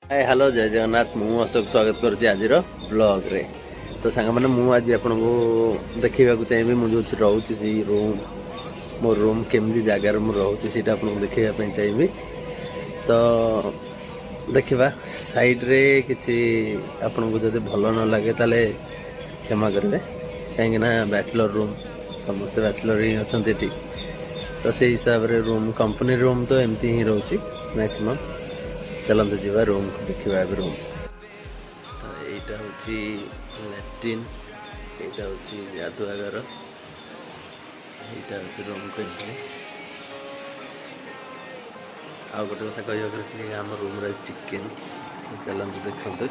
Hi hello जय जगन्नाथ मु अशोक स्वागत करुच्ची आज ब्लॉग रे। तो सांग मैंने आज आपन को देखा चाहिए मुझे रोचे सी रूम मो रूम केमती जगार रोचे सीटा आपको देखा चाहिए। तो देखा साइड रे किसी आपन को जब भल न लगे ताले क्षमा करेंगे कहीं बैचलर रूम समस्ते बैचलर ही अच्छा। तो से हिसाब रे रूम कंपनी रूम तो एमती ही रोचे मैक्सिमम। चलते जी रूम को देखा रूम। तो यहाँ हूँ लैट्रिन यहाँ हूँ गाधुआघर यहाँ हूँ रूम को एंट्री। आ गोटे कथा कह आम रूम चिकेन चलते देखते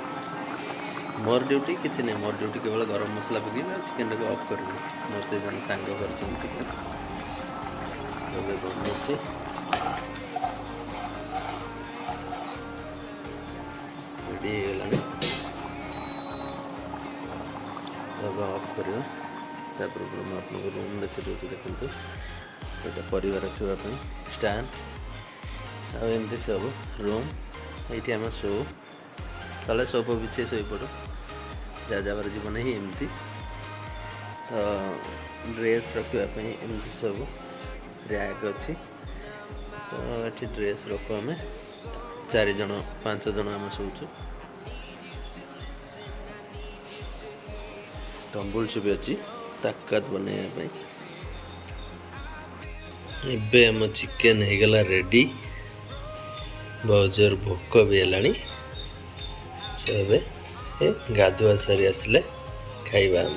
मोर ड्यूटी किसी नहीं मोर ड्यूटी केवल गरम मसला पकड़ चिकेन टाक अफ कर मोर से जन सांग कर चिकेन बनाऊँ रेडी अफ कर आपको रूम देखी दूसरी देखते यहाँ परिवार रखापी स्टैंड आमती सब रूम ये आम शो तले सोप बिछे शोपड़ू जहाँ जबार जीवन ही एमती। तो ड्रेस रखापी एमती सब रैक अच्छी। तो ये ड्रेस रखु आम 4 जन 5 जन आम शोचु। टम्बुल्स भी अच्छी ताकत बनवाई। एबे आम चिकेन हो गला रेडी बहुत जोर भोक भी है। गाधुआ सारी आसिले खाइबा आम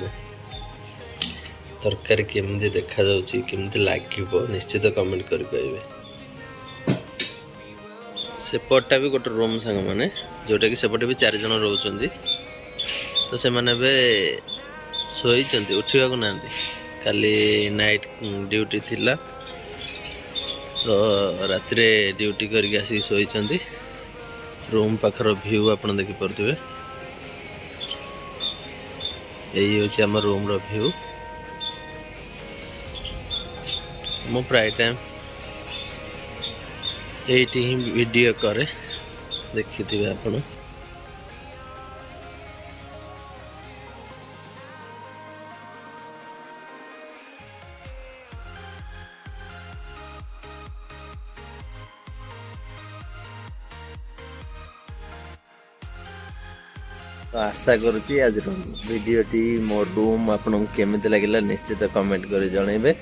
तरकारी केमती देखा जाउची केमती लागिबो निश्चित कमेंट कर कहिबे। सेपटा भी गोटे रूम सांग माने जोटा कि सेपटे भी 4 जन रोचंदी। तो से माने बे सोईचंदी उठिबा को नांदी काली नाइट ड्यूटी थिला। तो रात रे ड्यूटी करके आसी सोईचंदी। रूम पाखर व्यू आपन देखि परथिबे यही होची हमर रूम रो व्यू। मो प्राय टाइम एटी ही वीडियो करे देखिथिबे आपन। तो आशा करुच्ची आज वीडियोटी मो रूम आपको केमिति लगिला निश्चित कमेंट कर जनइबे।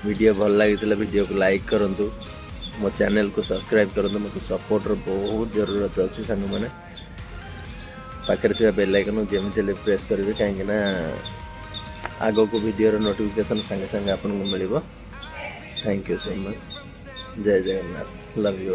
वीडियो भल लगी वीडियो को लाइक करंतु मो चैनल को सब्सक्राइब करंतु। मत सपोर्ट रो बहुत जरूरत अच्छी सांग मैंने पाखे बेल आइकन जमी प्रेस करेंगे कहीं आग को वीडियो नोटिफिकेशन संगे संगे आपको मिल। Thank you so much. जय जगन्नाथ लव यू।